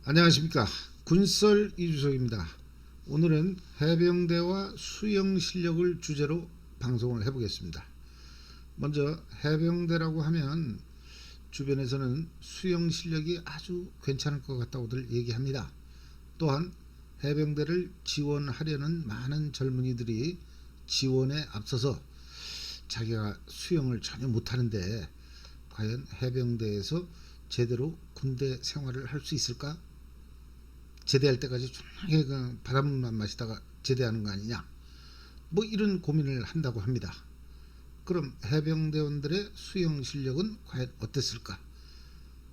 안녕하십니까. 군썰 이주석입니다. 오늘은 해병대와 수영 실력을 주제로 방송을 해보겠습니다. 먼저 해병대라고 하면 주변에서는 수영 실력이 아주 괜찮을 것 같다고들 얘기합니다. 또한 해병대를 지원하려는 많은 젊은이들이 지원에 앞서서 자기가 수영을 전혀 못하는데 과연 해병대에서 제대로 군대 생활을 할 수 있을까? 제대할 때까지 조용하게 바닷물만 마시다가 제대하는 거 아니냐, 뭐 이런 고민을 한다고 합니다. 그럼 해병대원들의 수영 실력은 과연 어땠을까?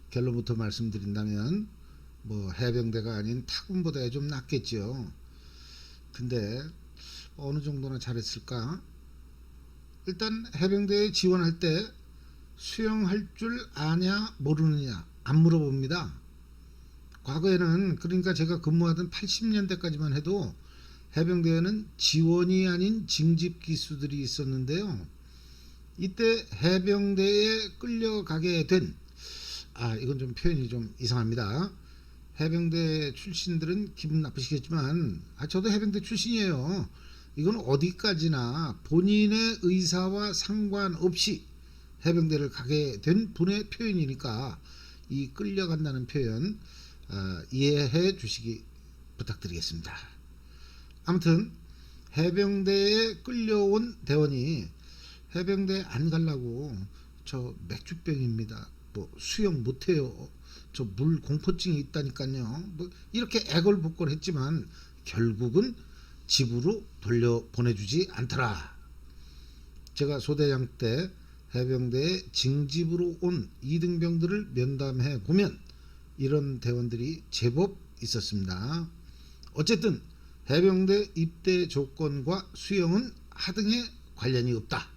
결론부터 말씀드린다면 뭐 해병대가 아닌 타군보다 좀 낫겠죠. 근데 어느 정도나 잘했을까? 일단 해병대에 지원할 때 수영할 줄 아냐 모르느냐 안 물어봅니다. 과거에는, 그러니까 제가 근무하던 80년대까지만 해도 해병대에는 지원이 아닌 징집 기수들이 있었는데요. 이때 해병대에 끌려가게 된, 이건 좀 표현이 좀 이상합니다. 해병대 출신들은 기분 나쁘시겠지만 저도 해병대 출신이에요. 이건 어디까지나 본인의 의사와 상관없이 해병대를 가게 된 분의 표현이니까 이 끌려간다는 표현 이해해 주시기 부탁드리겠습니다. 아무튼 해병대에 끌려온 대원이 해병대에 안 가려고 저 맥주병입니다, 뭐 수영 못해요, 저 물 공포증이 있다니까요, 뭐 이렇게 애걸복걸했지만 결국은 집으로 돌려보내주지 않더라. 제가 소대장 때 해병대에 징집으로 온 이등병들을 면담해 보면 이런 대원들이 제법 있었습니다. 어쨌든 해병대 입대 조건과 수영은 하등에 관련이 없다,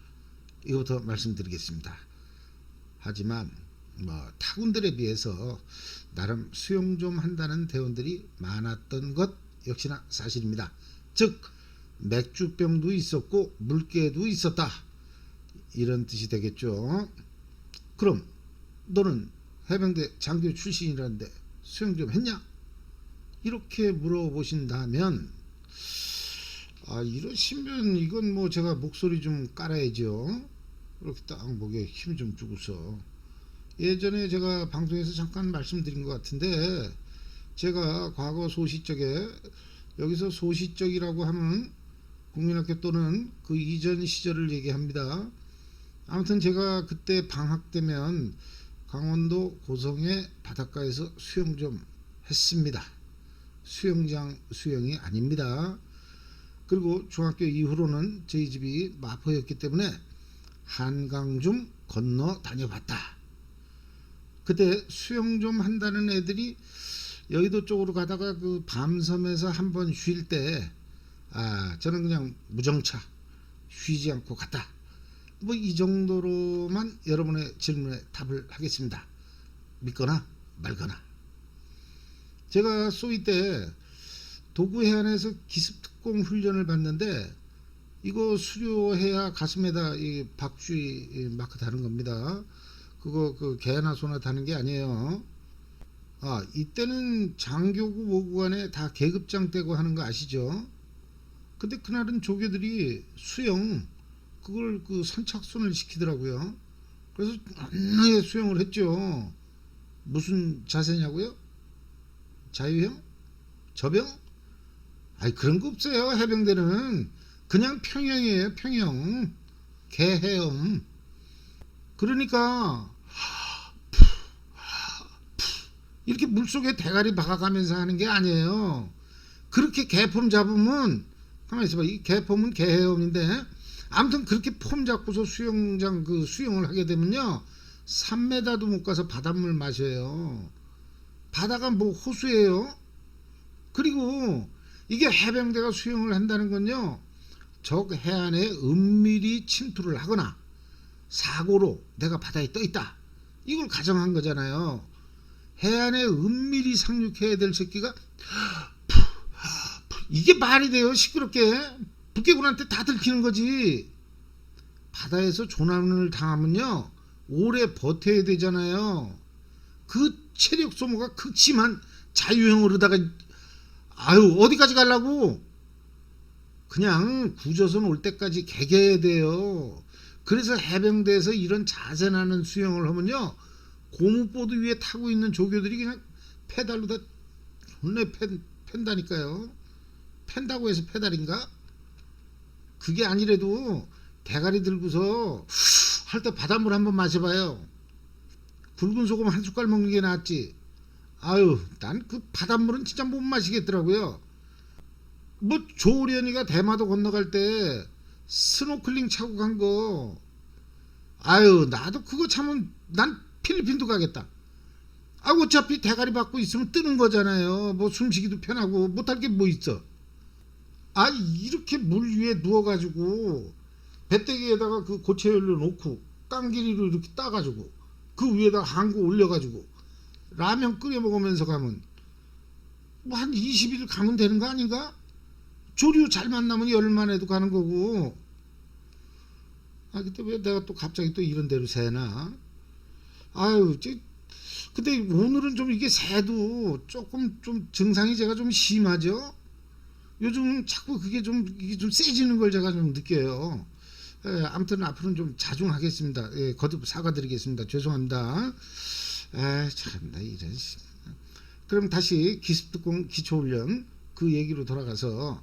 이거부터 말씀드리겠습니다. 하지만 타군들에 비해서 나름 수영 좀 한다는 대원들이 많았던 것 역시나 사실입니다. 즉 맥주병도 있었고 물개도 있었다, 이런 뜻이 되겠죠. 그럼 너는 해병대 장교 출신이라는데 수영 좀 했냐? 이렇게 물어보신다면 이러시면 이건 뭐 제가 목소리 좀 깔아야죠. 이렇게 딱 목에 힘 좀 주고서, 예전에 제가 방송에서 잠깐 말씀드린 것 같은데, 제가 과거 소시적에, 여기서 소시적이라고 하면 국민학교 또는 그 이전 시절을 얘기합니다. 아무튼 제가 그때 방학 때면 강원도 고성의 바닷가에서 수영 좀 했습니다. 수영장 수영이 아닙니다. 그리고 중학교 이후로는 저희 집이 마포였기 때문에 한강 좀 건너 다녀봤다. 그때 수영 좀 한다는 애들이 여의도 쪽으로 가다가 그 밤섬에서 한번 쉴 때 저는 그냥 무정차 쉬지 않고 갔다, 뭐 이 정도로만 여러분의 질문에 답을 하겠습니다. 믿거나 말거나. 제가 소위 때 도구해안에서 기습특공 훈련을 받는데, 이거 수료해야 가슴에다 이 박쥐 마크 다는 겁니다. 그거 그 개나 소나 다는 게 아니에요. 이때는 장교구 모구 간에 다 계급장 떼고 하는 거 아시죠? 근데 그날은 조교들이 수영 그걸 그 선착순을 시키더라고요. 그래서 안나게 수영을 했죠. 무슨 자세냐고요? 자유형? 저병? 그런 거 없어요. 해병대는 그냥 평형이에요. 평형. 개헤엄. 그러니까 이렇게 물속에 대가리 박아가면서 하는 게 아니에요. 그렇게 개폼 잡으면, 가만히 있어봐, 이 개폼은 개헤엄인데, 아무튼 그렇게 폼 잡고서 수영장 그 수영을 하게 되면요 3m도 못 가서 바닷물 마셔요. 바다가 뭐 호수예요. 그리고 이게 해병대가 수영을 한다는 건요, 적 해안에 은밀히 침투를 하거나 사고로 내가 바다에 떠 있다, 이걸 가정한 거잖아요. 해안에 은밀히 상륙해야 될 새끼가 이게 말이 돼요? 시끄럽게 북괴군한테 다 들키는 거지. 바다에서 조난을 당하면요 오래 버텨야 되잖아요. 그 체력 소모가 극심한 자유형으로다가 아유 어디까지 가려고? 그냥 구조선 올 때까지 개개해야 돼요. 그래서 해병대에서 이런 자세나는 수영을 하면요, 고무보드 위에 타고 있는 조교들이 그냥 페달로 다 혼내 팬다니까요. 팬다고 해서 페달인가? 그게 아니래도 대가리 들고서 할 때 바닷물 한번 마셔봐요. 굵은 소금 한 숟갈 먹는 게 낫지. 아유, 난 그 바닷물은 진짜 못 마시겠더라고요. 뭐 조련이가 대마도 건너갈 때 스노클링 차고 간 거, 아유 나도 그거 참으면 난 필리핀도 가겠다. 아 어차피 대가리 받고 있으면 뜨는 거잖아요. 뭐 숨쉬기도 편하고 못할 게 뭐 있어. 아 이렇게 물 위에 누워가지고 배때기에다가 그 고체 연료 놓고 깡기리로 이렇게 따가지고 그 위에다가 한국 올려가지고 라면 끓여 먹으면서 가면 뭐 한 20일 가면 되는 거 아닌가? 조류 잘 만나면 열만 해도 가는 거고. 아 그때 왜 내가 또 갑자기 또 이런 데로 새나? 아유 근데 오늘은 좀 이게 새도 조금 좀 증상이 제가 좀 심하죠. 요즘 자꾸 그게 좀 이게 좀 세지는 걸 제가 좀 느껴요. 예, 아무튼 앞으로는 좀 자중하겠습니다. 예, 거듭 사과드리겠습니다. 죄송합니다. 아 참나 이런. 그럼 다시 기습특공 기초훈련 그 얘기로 돌아가서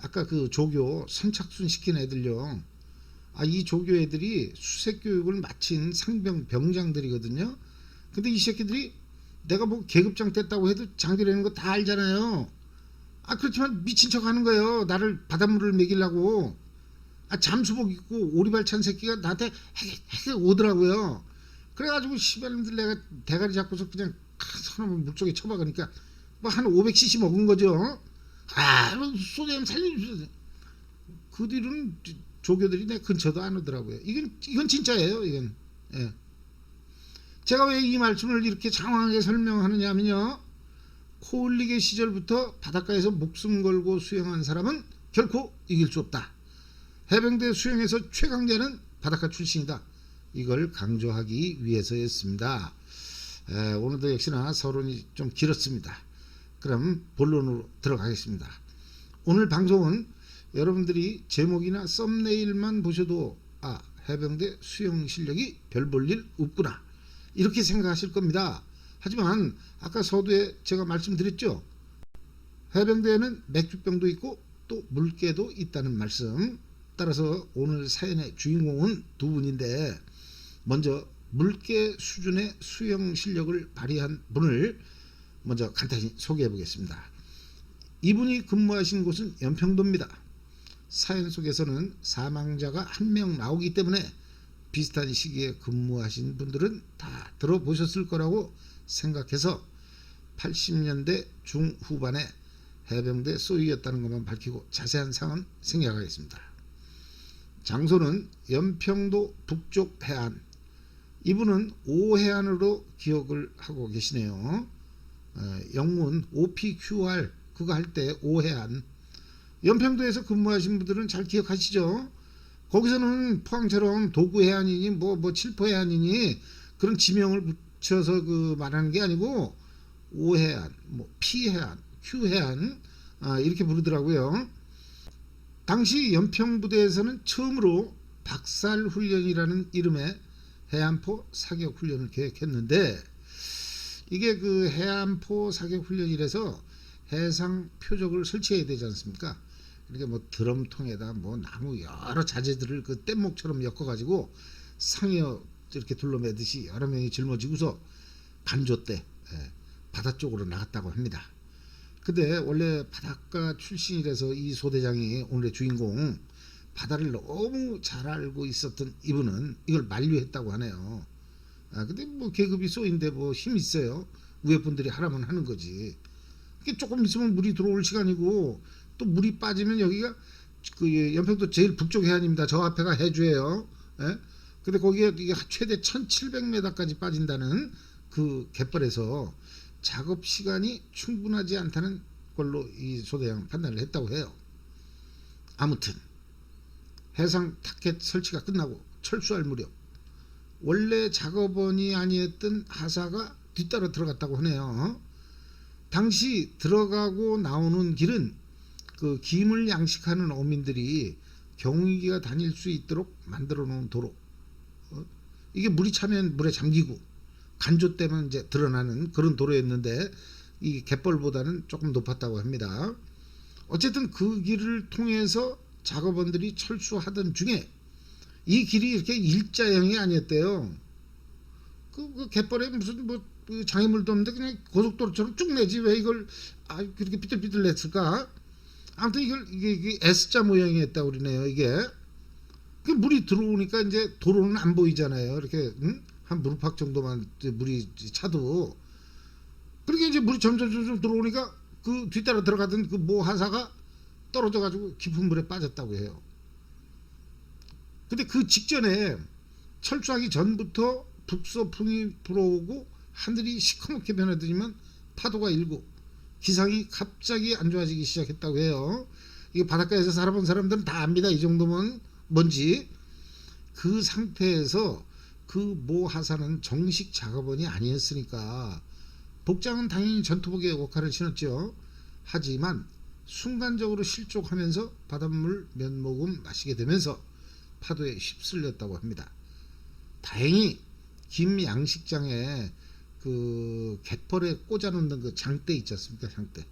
아까 그 조교 선착순 시킨 애들요. 아, 이 조교 애들이 수색 교육을 마친 상병 병장들이거든요. 근데 이 새끼들이 내가 뭐 계급장 뗐다고 해도 장비라는 거 다 알잖아요. 아 그렇지만 미친 척 하는 거예요. 나를 바닷물을 먹이려고. 아 잠수복 입고 오리발 찬 새끼가 나한테 헤헤 오더라고요. 그래가지고 시발놈들 내가 대가리 잡고서 그냥 사람을 물속에 쳐박으니까 뭐 한 500cc 먹은 거죠. 아, 소대장 살려주세요. 그 뒤로는 조교들이 내 근처도 안 오더라고요. 이건 진짜예요. 이건. 예. 제가 왜 이 말씀을 이렇게 장황하게 설명하느냐면요. 코흘리게 시절부터 바닷가에서 목숨 걸고 수영한 사람은 결코 이길 수 없다. 해병대 수영에서 최강자는 바닷가 출신이다. 이걸 강조하기 위해서였습니다. 오늘도 역시나 서론이 좀 길었습니다. 그럼 본론으로 들어가겠습니다. 오늘 방송은 여러분들이 제목이나 썸네일만 보셔도 아 해병대 수영 실력이 별 볼 일 없구나 이렇게 생각하실 겁니다. 하지만 아까 서두에 제가 말씀드렸죠. 해병대에는 맥주병도 있고 또 물개도 있다는 말씀. 따라서 오늘 사연의 주인공은 두 분인데 먼저 물개 수준의 수영 실력을 발휘한 분을 먼저 간단히 소개해 보겠습니다. 이분이 근무하신 곳은 연평도입니다. 사연 속에서는 사망자가 한 명 나오기 때문에 비슷한 시기에 근무하신 분들은 다 들어보셨을 거라고 생각해서 80년대 중후반에 해병대 소위였다는 것만 밝히고 자세한 사항은 생략하겠습니다. 장소는 연평도 북쪽 해안. 이분은 오해안으로 기억을 하고 계시네요. 영문 OPQR 그거 할 때 오해안. 연평도에서 근무하신 분들은 잘 기억하시죠? 거기서는 포항처럼 도구해안이니 뭐 칠포해안이니 그런 지명을 붙여서 그 말하는 게 아니고 오해안, 뭐 P해안, Q해안 이렇게 부르더라고요. 당시 연평부대에서는 처음으로 박살훈련이라는 이름의 해안포 사격 훈련을 계획했는데 이게 그 해안포 사격 훈련이라서 해상 표적을 설치해야 되지 않습니까? 그러니까 뭐 드럼통에다 뭐 나무 여러 자재들을 그 뗏목처럼 엮어가지고 상여 이렇게 둘러매듯이 여러 명이 짊어지고서 간조 때 바다 쪽으로 나갔다고 합니다. 근데 원래 바닷가 출신이라서 이 소대장이 오늘의 주인공 바다를 너무 잘 알고 있었던 이분은 이걸 만류했다고 하네요. 근데 뭐 계급이 쏘인데 뭐 힘 있어요. 위에 분들이 하라면 하는 거지. 이게 조금 있으면 물이 들어올 시간이고 또 물이 빠지면 여기가 그 연평도 제일 북쪽 해안입니다. 저 앞에가 해주예요. 예? 근데 거기에 이게 최대 1700m까지 빠진다는 그 갯벌에서 작업 시간이 충분하지 않다는 걸로 이 소대장 판단을 했다고 해요. 아무튼 해상 타켓 설치가 끝나고 철수할 무렵 원래 작업원이 아니었던 하사가 뒤따라 들어갔다고 하네요. 당시 들어가고 나오는 길은 그 김을 양식하는 어민들이 경운기가 다닐 수 있도록 만들어 놓은 도로. 이게 물이 차면 물에 잠기고 간조 때문에 이제 드러나는 그런 도로였는데 이 갯벌보다는 조금 높았다고 합니다. 어쨌든 그 길을 통해서 작업원들이 철수하던 중에 이 길이 이렇게 일자형이 아니었대요. 그 갯벌에 무슨 뭐 장애물도 없는데 그냥 고속도로처럼 쭉 내지 왜 이걸 그렇게 삐뚤삐뚤 냈을까? 아무튼 이게 S자 모양이었다 그러네요. 이게 그 물이 들어오니까 이제 도로는 안 보이잖아요. 이렇게 한 무릎팍 정도만 물이 차도 그렇게 이제 물이 점점 들어오니까 그 뒤따라 들어가던 그 모 하사가 떨어져 가지고 깊은 물에 빠졌다고 해요. 근데 그 직전에 철수하기 전부터 북서풍이 불어오고 하늘이 시커멓게 변하더니만 파도가 일고 기상이 갑자기 안 좋아지기 시작했다고 해요. 이게 바닷가에서 살아본 사람들은 다 압니다. 이 정도면 뭔지. 그 상태에서 그 모 하사는 정식 작업원이 아니었으니까 복장은 당연히 전투복의 옷칼을 신었죠. 하지만 순간적으로 실족하면서 바닷물 몇 모금 마시게 되면서 파도에 휩쓸렸다고 합니다. 다행히 김 양식장에 그 갯벌에 꽂아놓는 그 장대 있지 않습니까? 장대.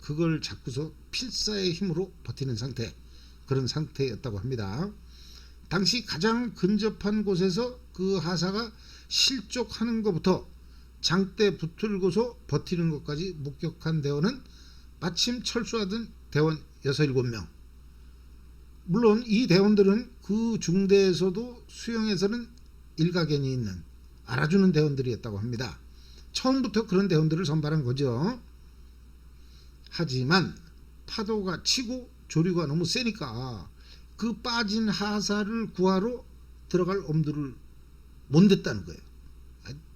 그걸 잡고서 필사의 힘으로 버티는 상태, 그런 상태였다고 합니다. 당시 가장 근접한 곳에서 그 하사가 실족하는 것부터 장대 붙들고서 버티는 것까지 목격한 대원은 마침 철수하던 대원 6, 7명. 물론 이 대원들은 그 중대에서도 수영에서는 일가견이 있는 알아주는 대원들이었다고 합니다. 처음부터 그런 대원들을 선발한 거죠. 하지만 파도가 치고 조류가 너무 세니까 그 빠진 하사를 구하러 들어갈 엄두를 못 냈다는 거예요.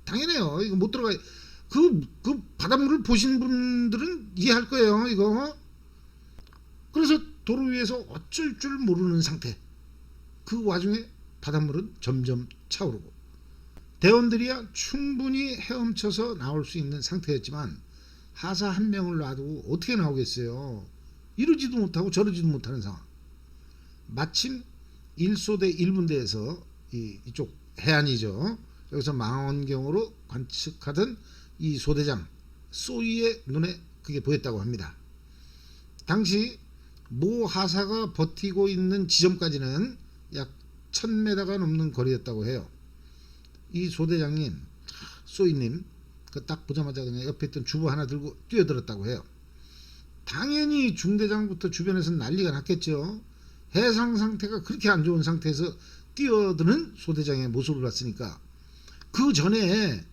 당연해요. 이거 못 들어가요. 그 바닷물을 보신 분들은 이해할 거예요. 이거. 그래서 도로 위에서 어쩔 줄 모르는 상태. 그 와중에 바닷물은 점점 차오르고 대원들이야 충분히 헤엄쳐서 나올 수 있는 상태였지만 하사 한 명을 놔두고 어떻게 나오겠어요. 이러지도 못하고 저러지도 못하는 상황. 마침 1소대 1분대에서 이쪽 해안이죠. 여기서 망원경으로 관측하던 이 소대장 소이의 눈에 그게 보였다고 합니다. 당시 모 하사가 버티고 있는 지점까지는 약 1000m가 넘는 거리였다고 해요. 이 소대장님, 소이님, 그 딱 보자마자 그냥 옆에 있던 주부 하나 들고 뛰어들었다고 해요. 당연히 중대장부터 주변에서 난리가 났겠죠. 해상 상태가 그렇게 안 좋은 상태에서 뛰어드는 소대장의 모습을 봤으니까. 그 전에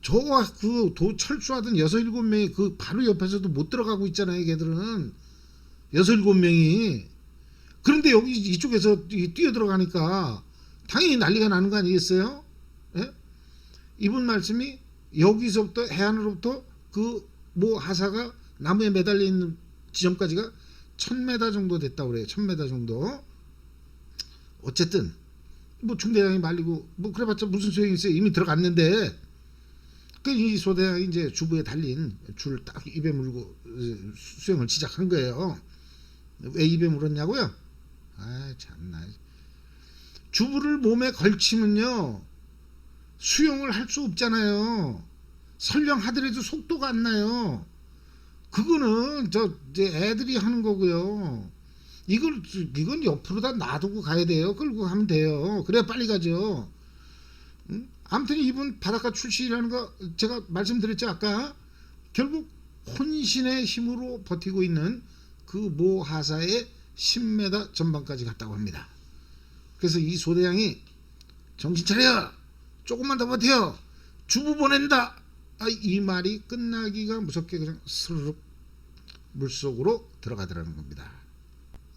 저와 그 철수하던 6, 7명이 그 바로 옆에서도 못 들어가고 있잖아요. 걔들은 6, 7명이. 그런데 여기 이쪽에서 뛰어들어가니까 당연히 난리가 나는 거 아니겠어요? 예? 이분 말씀이 여기서부터 해안으로부터 그 모 하사가 나무에 매달려 있는 지점까지가 1000m 정도 됐다고 그래요. 1000m 정도. 어쨌든 뭐 중대장이 말리고 뭐 그래봤자 무슨 소용이 있어요. 이미 들어갔는데 그 이 소대장이 이제 주부에 달린 줄 딱 입에 물고 수영을 시작한 거예요. 왜 입에 물었냐고요? 아 참나. 주부를 몸에 걸치면요 수영을 할 수 없잖아요. 설령 하더라도 속도가 안 나요. 그거는 이제 애들이 하는 거고요. 이건 옆으로 다 놔두고 가야 돼요. 끌고 가면 돼요. 그래야 빨리 가죠. 아무튼 이분 바닷가 출신이라는 거 제가 말씀드렸죠 아까. 결국 혼신의 힘으로 버티고 있는 그 모 하사의 10m 전방까지 갔다고 합니다. 그래서 이 소대장이 정신 차려, 조금만 더 버텨, 주부 보낸다. 이 말이 끝나기가 무섭게 그냥 스르륵 물속으로 들어가더라는 겁니다.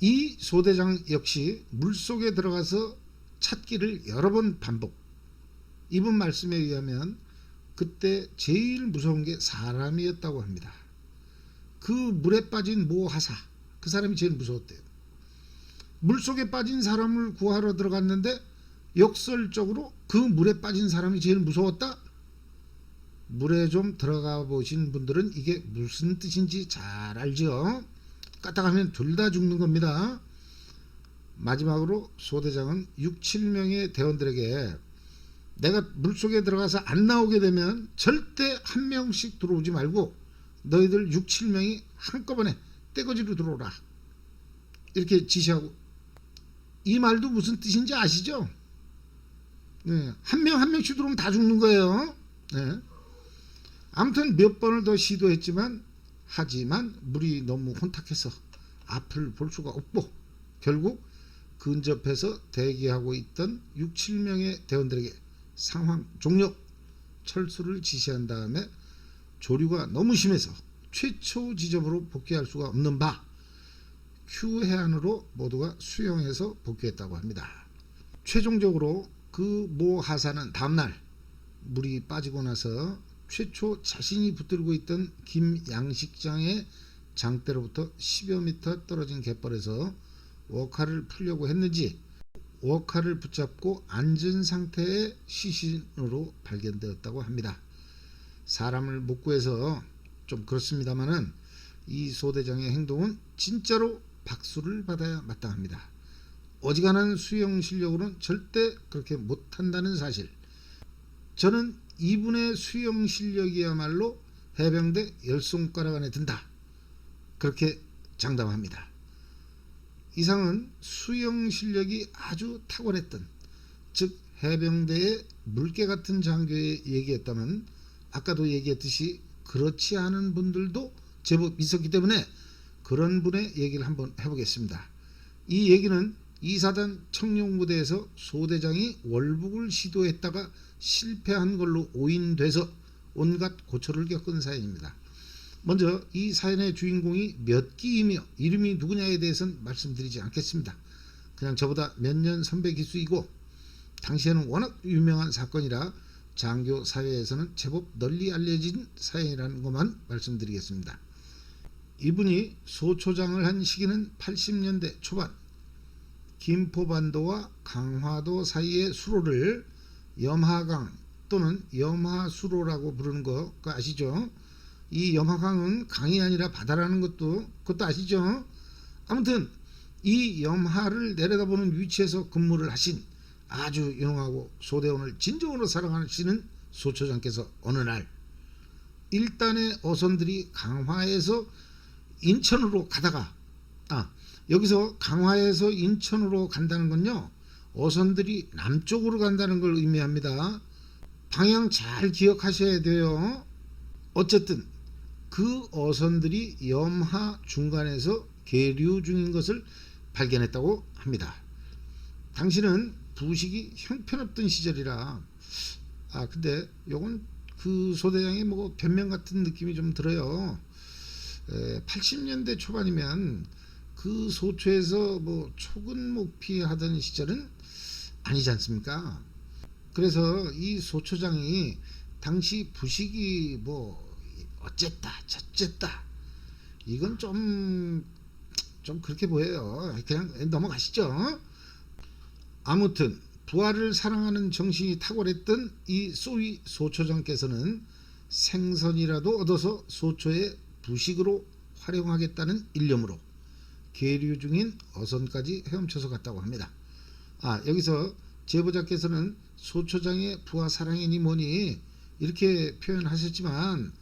이 소대장 역시 물속에 들어가서 찾기를 여러 번 반복. 이분 말씀에 의하면 그때 제일 무서운 게 사람이었다고 합니다. 그 물에 빠진 모 하사, 그 사람이 제일 무서웠대요. 물속에 빠진 사람을 구하러 들어갔는데 역설적으로 그 물에 빠진 사람이 제일 무서웠다? 물에 좀 들어가 보신 분들은 이게 무슨 뜻인지 잘 알죠. 까딱하면 둘 다 죽는 겁니다. 마지막으로 소대장은 6, 7명의 대원들에게 내가 물속에 들어가서 안 나오게 되면 절대 한 명씩 들어오지 말고 너희들 6, 7명이 한꺼번에 떼거지로 들어오라, 이렇게 지시하고, 이 말도 무슨 뜻인지 아시죠? 네, 한 명 한 명씩 들어오면 다 죽는 거예요. 네. 아무튼 몇 번을 더 시도했지만 하지만 물이 너무 혼탁해서 앞을 볼 수가 없고 결국 근접해서 대기하고 있던 6, 7명의 대원들에게 상황 종료, 철수를 지시한 다음에 조류가 너무 심해서 최초 지점으로 복귀할 수가 없는 바 Q 해안으로 모두가 수영해서 복귀했다고 합니다. 최종적으로 그 모 하사는 다음날 물이 빠지고 나서 최초 자신이 붙들고 있던 김양식장의 장대로부터 10여 미터 떨어진 갯벌에서 워카를 풀려고 했는지 워카를 붙잡고 앉은 상태의 시신으로 발견되었다고 합니다. 사람을 못 구해서 좀 그렇습니다만은 이 소대장의 행동은 진짜로 박수를 받아야 마땅합니다. 어지간한 수영 실력으로는 절대 그렇게 못한다는 사실, 저는 이분의 수영 실력이야말로 해병대 10손가락 안에 든다, 그렇게 장담합니다. 이상은 수영 실력이 아주 탁월했던, 즉 해병대의 물개 같은 장교의 얘기였다면 아까도 얘기했듯이 그렇지 않은 분들도 제법 있었기 때문에 그런 분의 얘기를 한번 해보겠습니다. 이 얘기는 2사단 청룡부대에서 소대장이 월북을 시도했다가 실패한 걸로 오인돼서 온갖 고초를 겪은 사연입니다. 먼저 이 사연의 주인공이 몇 기이며 이름이 누구냐에 대해서는 말씀드리지 않겠습니다. 그냥 저보다 몇 년 선배 기수이고 당시에는 워낙 유명한 사건이라 장교 사회에서는 제법 널리 알려진 사연이라는 것만 말씀드리겠습니다. 이분이 소초장을 한 시기는 80년대 초반, 김포반도와 강화도 사이의 수로를 염하강 또는 염하수로라고 부르는 거 아시죠? 이 염하강은 강이 아니라 바다라는 그것도 아시죠? 아무튼 이 염하를 내려다보는 위치에서 근무를 하신 아주 유능하고 소대원을 진정으로 사랑하시는 소초장께서 어느 날 일단의 어선들이 강화에서 인천으로 가다가, 여기서 강화에서 인천으로 간다는 건요, 어선들이 남쪽으로 간다는 걸 의미합니다. 방향 잘 기억하셔야 돼요. 어쨌든 그 어선들이 염하 중간에서 계류 중인 것을 발견했다고 합니다. 당시는 부식이 형편없던 시절이라, 근데 요건 그 소대장의 뭐 변명 같은 느낌이 좀 들어요. 80년대 초반이면 그 소초에서 뭐 초근 목피 하던 시절은 아니지 않습니까? 그래서 이 소초장이 당시 부식이 뭐 어쨌다 저쨌다 이건 좀 그렇게 보여요. 그냥 넘어가시죠. 아무튼 부하를 사랑하는 정신이 탁월했던 이 소위 소초장께서는 생선이라도 얻어서 소초의 부식으로 활용하겠다는 일념으로 계류 중인 어선까지 헤엄쳐서 갔다고 합니다. 여기서 제보자께서는 소초장의 부하 사랑이니 뭐니 이렇게 표현하셨지만,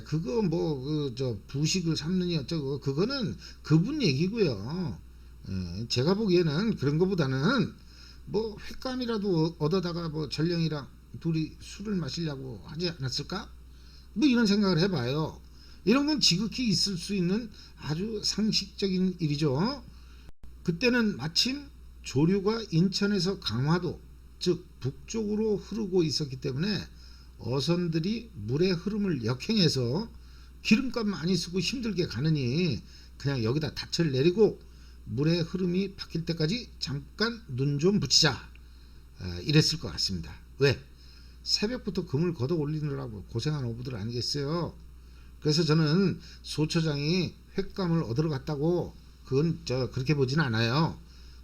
그거 뭐 부식을 삼느니 어쩌고 그거는 그분 얘기고요. 제가 보기에는 그런 것보다는 뭐 횟감이라도 얻어다가 뭐 전령이랑 둘이 술을 마시려고 하지 않았을까? 뭐 이런 생각을 해봐요. 이런 건 지극히 있을 수 있는 아주 상식적인 일이죠. 그때는 마침 조류가 인천에서 강화도, 즉 북쪽으로 흐르고 있었기 때문에 어선들이 물의 흐름을 역행해서 기름값 많이 쓰고 힘들게 가느니 그냥 여기다 닻을 내리고 물의 흐름이 바뀔 때까지 잠깐 눈 좀 붙이자, 이랬을 것 같습니다. 왜? 새벽부터 금을 걷어 올리느라고 고생한 어부들 아니겠어요? 그래서 저는 소초장이 횟감을 얻으러 갔다고 그건 그렇게 보진 않아요.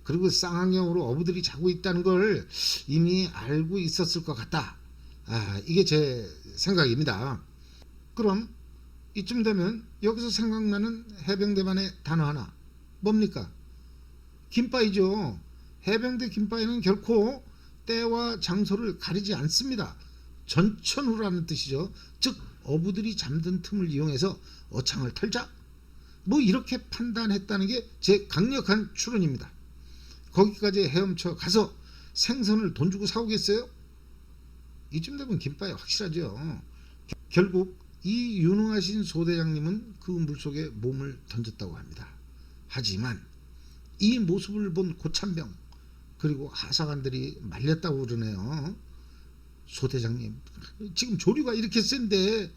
그리고 쌍안경으로 어부들이 자고 있다는 걸 이미 알고 있었을 것 같다, 이게 제 생각입니다. 그럼 이쯤 되면 여기서 생각나는 해병대만의 단어 하나, 뭡니까? 긴바이죠. 해병대 긴바이는 결코 때와 장소를 가리지 않습니다. 전천후라는 뜻이죠. 즉 어부들이 잠든 틈을 이용해서 어창을 털자, 뭐 이렇게 판단했다는 게 제 강력한 추론입니다. 거기까지 헤엄쳐 가서 생선을 돈 주고 사오겠어요? 이쯤 되면 긴바이 확실하죠. 결국 이 유능하신 소대장님은 그 물속에 몸을 던졌다고 합니다. 하지만 이 모습을 본 고참병 그리고 하사관들이 말렸다고 그러네요. 소대장님, 지금 조류가 이렇게 센데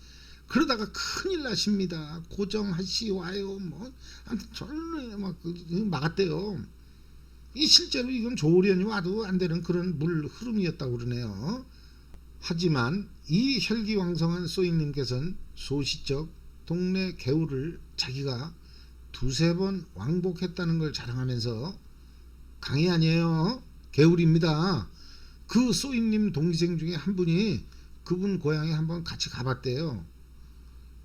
그러다가 큰일 나십니다. 고정하시 와요. 뭐 아무튼 저는 막 막았대요. 이 실제로 이건 조련이 와도 안 되는 그런 물 흐름이었다고 그러네요. 하지만 이 혈기왕성한 소인님께서는 소시적 동네 개울을 자기가 두세 번 왕복했다는 걸 자랑하면서, 강이 아니에요, 개울입니다. 그 소인님 동생 중에 한 분이 그분 고향에 한번 같이 가봤대요.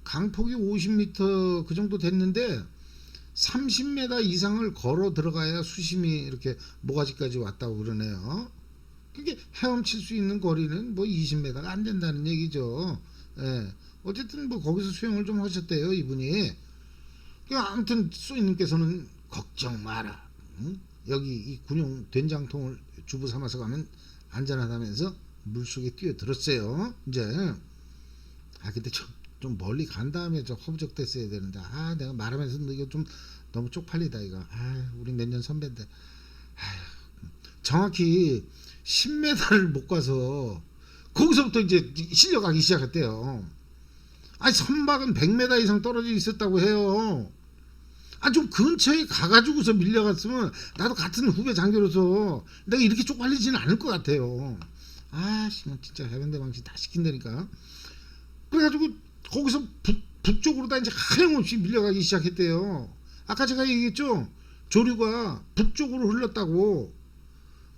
강폭이 50m 그 정도 됐는데 30m 이상을 걸어 들어가야 수심이 이렇게 모가지까지 왔다고 그러네요. 그게 헤엄칠 수 있는 거리는 뭐 20m가 안 된다는 얘기죠. 예. 어쨌든 뭐 거기서 수영을 좀 하셨대요, 이분이. 아무튼 소인님께서는 걱정 마라. 응? 여기 이 군용 된장통을 주부 삼아서 가면 안전하다면서 물속에 뛰어들었어요. 이제 근데 좀 멀리 간 다음에 저 허브적 됐어야 되는데 내가 말하면서 이거 좀 너무 쪽팔리다 이거. 우리 몇 년 선배인데. 정확히 10m를 못 가서 거기서부터 이제 실려가기 시작했대요. 선박은 100m 이상 떨어져 있었다고 해요. 좀 근처에 가가지고서 밀려갔으면 나도 같은 후배 장교로서 내가 이렇게 쪽팔리지는 않을 것 같아요. 진짜 해병대 방식 다 시킨다니까. 그래가지고 거기서 북쪽으로 다 이제 하염없이 밀려가기 시작했대요. 아까 제가 얘기했죠, 조류가 북쪽으로 흘렀다고.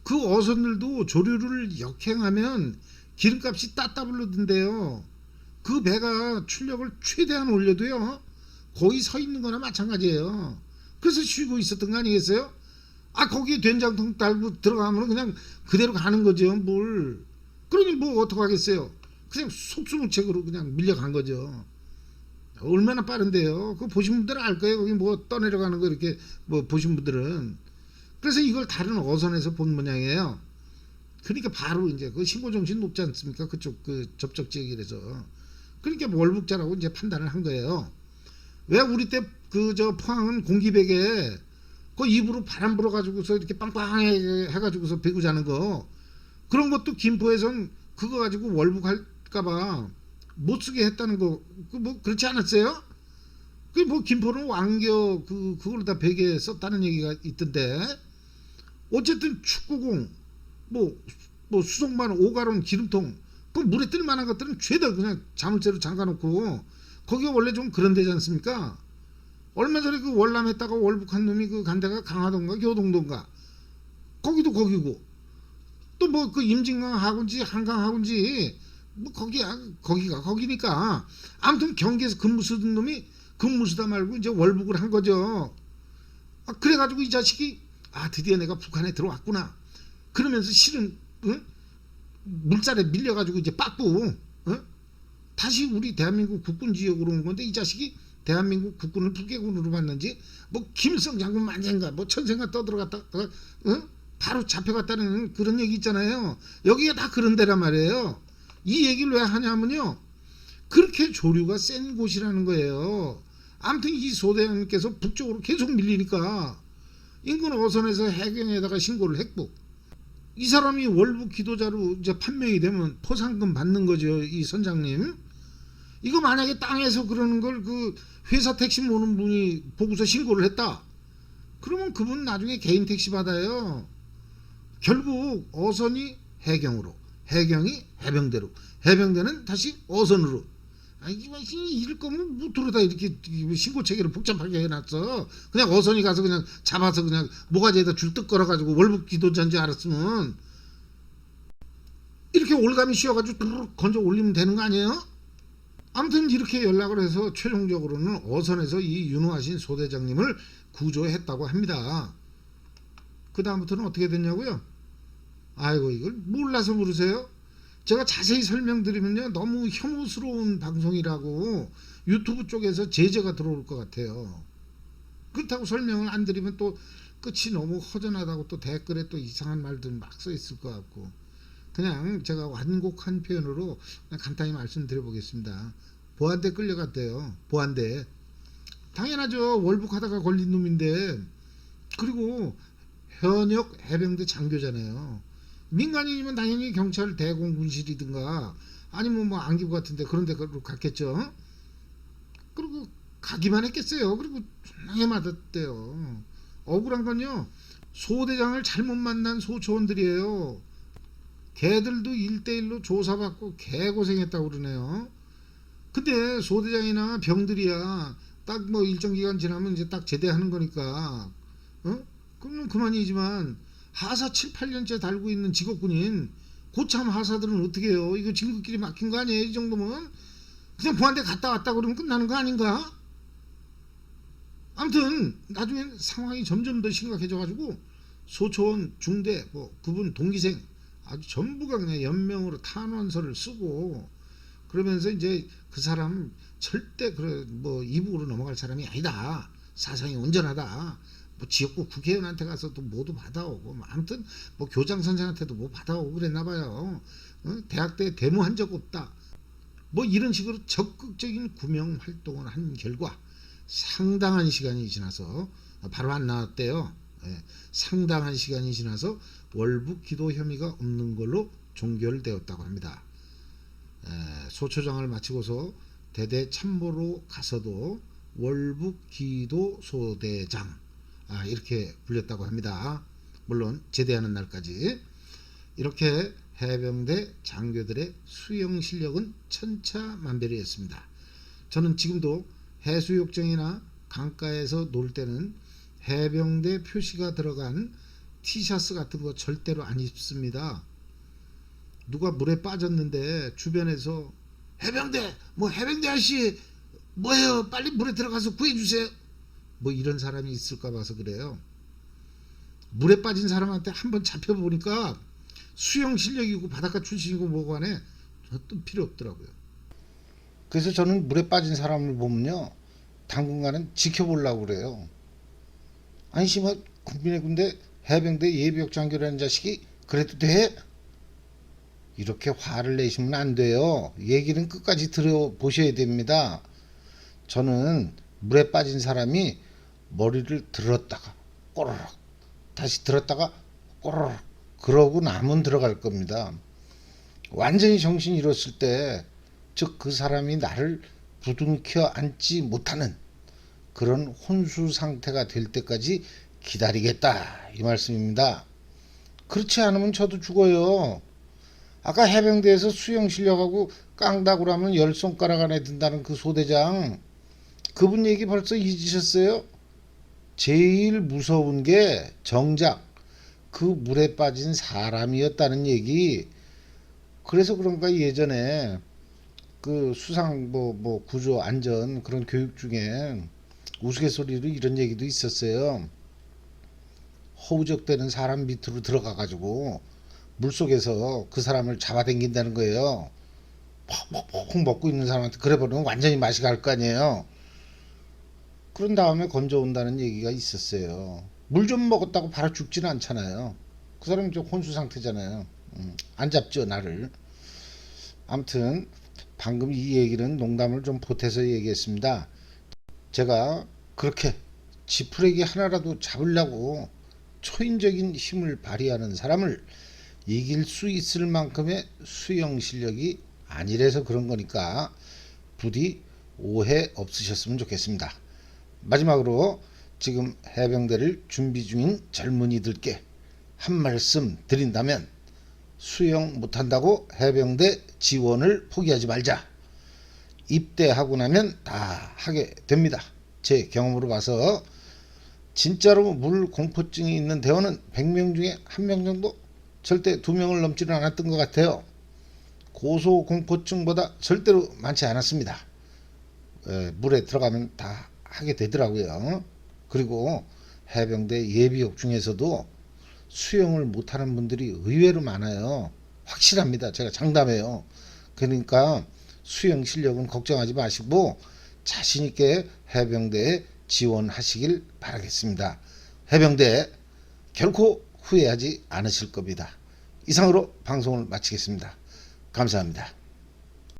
그 어선들도 조류를 역행하면 기름값이 따따블로든데요. 그 배가 출력을 최대한 올려도요 거의 서 있는 거나 마찬가지예요. 그래서 쉬고 있었던 거 아니겠어요? 거기에 된장통 달고 들어가면 그냥 그대로 가는 거죠, 물. 그러니 뭐 어떡하겠어요. 그냥 속수무책으로 그냥 밀려간 거죠. 얼마나 빠른데요. 그거 보신 분들은 알 거예요. 거기 뭐 떠내려가는 거 이렇게 뭐 보신 분들은. 그래서 이걸 다른 어선에서 본 모양이에요. 그러니까 바로 이제 그 신고 정신 높지 않습니까? 그쪽 그 접촉 지역이라서. 그러니까 월북자라고 이제 판단을 한 거예요. 왜 우리 때 그 저 포항은 공기백에 그 입으로 바람 불어가지고서 이렇게 빵빵해 해가지고서 배구 자는 거, 그런 것도 김포에선 그거 가지고 월북할까봐 못 쓰게 했다는 거, 그 뭐 그렇지 않았어요? 그 뭐 김포는 왕겨 그걸로 다 베개 썼다는 얘기가 있던데. 어쨌든 축구공, 뭐 수송만, 오가론, 기름통, 그 물에 뜰 만한 것들은 죄다 그냥 자물쇠로 잠가놓고, 거기가 원래 좀 그런 데지 않습니까? 얼마 전에 그 월남했다가 월북한 놈이 그 간 데가 강화도인가 교동도인가, 거기도 거기고, 또 뭐 그 임진강 하군지 한강 하군지 뭐 거기가 거기니까. 아무튼 경기에서 근무 쓰던 놈이 근무 쓰다 말고 이제 월북을 한 거죠. 그래가지고 이 자식이 드디어 내가 북한에 들어왔구나 그러면서 실은 물살에 밀려가지고 이제 빠꾸 다시 우리 대한민국 국군 지역으로 온 건데, 이 자식이 대한민국 국군을 북해군으로 봤는지 뭐 김일성 장군 만세인가 뭐 천생가 떠들어갔다 바로 잡혀갔다는 그런 얘기 있잖아요. 여기가 다 그런 데란 말이에요. 이 얘기를 왜 하냐면요, 그렇게 조류가 센 곳이라는 거예요. 아무튼 이 소대장님께서 북쪽으로 계속 밀리니까 인근 어선에서 해경에다가 신고를 했고, 이 사람이 월북 기도자로 이제 판명이 되면 포상금 받는 거죠, 이 선장님. 이거 만약에 땅에서 그러는 걸 그 회사 택시 모는 분이 보고서 신고를 했다, 그러면 그분 나중에 개인 택시 받아요. 결국 어선이 해경으로, 해경이 해병대로, 해병대는 다시 어선으로. 이럴 거면 무토로다 이렇게 신고 체계를 복잡하게 해놨어. 그냥 어선이 가서 그냥 잡아서 그냥 모가지에다 줄 뜯 걸어가지고 월북 기도자인 줄 알았으면. 이렇게 올가미 씌워가지고 뚜루룩 건져 올리면 되는 거 아니에요? 아무튼 이렇게 연락을 해서 최종적으로는 어선에서 이 윤호하신 소대장님을 구조했다고 합니다. 그 다음부터는 어떻게 됐냐고요? 아이고, 이걸 몰라서 모르세요? 제가 자세히 설명드리면요 너무 혐오스러운 방송이라고 유튜브 쪽에서 제재가 들어올 것 같아요. 그렇다고 설명을 안 드리면 또 끝이 너무 허전하다고 또 댓글에 또 이상한 말들 막 써 있을 것 같고, 그냥 제가 완곡한 표현으로 그냥 간단히 말씀드려 보겠습니다. 보안대 끌려갔대요. 보안대. 당연하죠. 월북하다가 걸린 놈인데, 그리고 현역 해병대 장교잖아요. 민간인이면 당연히 경찰 대공군실이든가 아니면 뭐 안기부 같은데 그런 데 갔겠죠. 그리고 가기만 했겠어요. 그리고 존나게 맞았대요. 억울한 건요, 소대장을 잘못 만난 소초원들이에요. 걔들도 1대1로 조사받고 개고생했다고 그러네요. 근데 소대장이나 병들이야 딱 뭐 일정 기간 지나면 이제 딱 제대하는 거니까, 그러면 그만이지만 하사 7, 8년째 달고 있는 직업군인 고참 하사들은 어떻게 해요? 이거 진급길이 막힌 거 아니에요? 이 정도면 그냥 보안대 갔다 왔다 그러면 끝나는 거 아닌가? 아무튼 나중엔 상황이 점점 더 심각해져가지고 소초원 중대 뭐 그분 동기생 아주 전부가 그냥 연명으로 탄원서를 쓰고, 그러면서 이제 그 사람 절대 그래 뭐 이북으로 넘어갈 사람이 아니다, 사상이 온전하다, 뭐 지역구 국회의원한테 가서도 모두 받아오고, 뭐 아무튼 뭐 교장 선생한테도 뭐 받아오고 그랬나 봐요. 대학때 데모한 적 없다, 뭐 이런 식으로 적극적인 구명 활동을 한 결과 상당한 시간이 지나서 바로 안 나왔대요. 예, 상당한 시간이 지나서 월북 기도 혐의가 없는 걸로 종결되었다고 합니다. 소초장을 마치고서 대대 참모로 가서도 월북 기도 소대장 이렇게 불렸다고 합니다. 물론 제대하는 날까지. 이렇게 해병대 장교들의 수영 실력은 천차만별이었습니다. 저는 지금도 해수욕장이나 강가에서 놀 때는 해병대 표시가 들어간 티셔츠 같은 거 절대로 안 입습니다. 누가 물에 빠졌는데 주변에서 해병대 뭐 해병대 아저씨 뭐예요, 빨리 물에 들어가서 구해주세요, 뭐 이런 사람이 있을까 봐서 그래요. 물에 빠진 사람한테 한번 잡혀보니까 수영 실력이고 바닷가 출신이고 뭐고 안에 어떤 필요 없더라고요. 그래서 저는 물에 빠진 사람을 보면요 당분간은 지켜보려고 그래요. 아니 씨발 국민의 군대 해병대 예비역 장교라는 자식이 그래도 돼? 이렇게 화를 내시면 안 돼요. 얘기는 끝까지 들어보셔야 됩니다. 저는 물에 빠진 사람이 머리를 들었다가 꼬르륵 다시 들었다가 꼬르륵 그러고 나면 들어갈 겁니다. 완전히 정신이 잃었을 때, 즉 그 사람이 나를 부둥켜 안지 못하는 그런 혼수 상태가 될 때까지 기다리겠다 이 말씀입니다. 그렇지 않으면 저도 죽어요. 아까 해병대에서 수영 실력하고 깡다구로 하면 10손가락 안에 든다는 그 소대장, 그분 얘기 벌써 잊으셨어요? 제일 무서운 게 정작 그 물에 빠진 사람이었다는 얘기. 그래서 그런가 예전에 그 수상 뭐 구조 안전 그런 교육 중에 우스갯소리로 이런 얘기도 있었어요. 허우적대는 사람 밑으로 들어가 가지고 물속에서 그 사람을 잡아당긴다는 거예요. 퍽퍽퍽 먹고 있는 사람한테 그래 버리면 완전히 맛이 갈 거 아니에요. 그런 다음에 건져온다는 얘기가 있었어요. 물 좀 먹었다고 바로 죽지는 않잖아요. 그 사람이 좀 혼수 상태잖아요. 안 잡죠 나를. 아무튼 방금 이 얘기는 농담을 좀 보태서 얘기했습니다. 제가 그렇게 지푸레기 하나라도 잡으려고 초인적인 힘을 발휘하는 사람을 이길 수 있을 만큼의 수영 실력이 아니라서 그런 거니까 부디 오해 없으셨으면 좋겠습니다. 마지막으로 지금 해병대를 준비 중인 젊은이들께 한 말씀 드린다면, 수영 못한다고 해병대 지원을 포기하지 말자. 입대하고 나면 다 하게 됩니다. 제 경험으로 봐서 진짜로 물 공포증이 있는 대원은 100명 중에 1명 정도, 절대 2명을 넘지는 않았던 것 같아요. 고소공포증보다 절대로 많지 않았습니다. 물에 들어가면 다 하게 되더라고요. 그리고 해병대 예비역 중에서도 수영을 못하는 분들이 의외로 많아요. 확실합니다. 제가 장담해요. 그러니까 수영 실력은 걱정하지 마시고 자신 있게 해병대에 지원하시길 바라겠습니다. 해병대 결코 후회하지 않으실 겁니다. 이상으로 방송을 마치겠습니다. 감사합니다.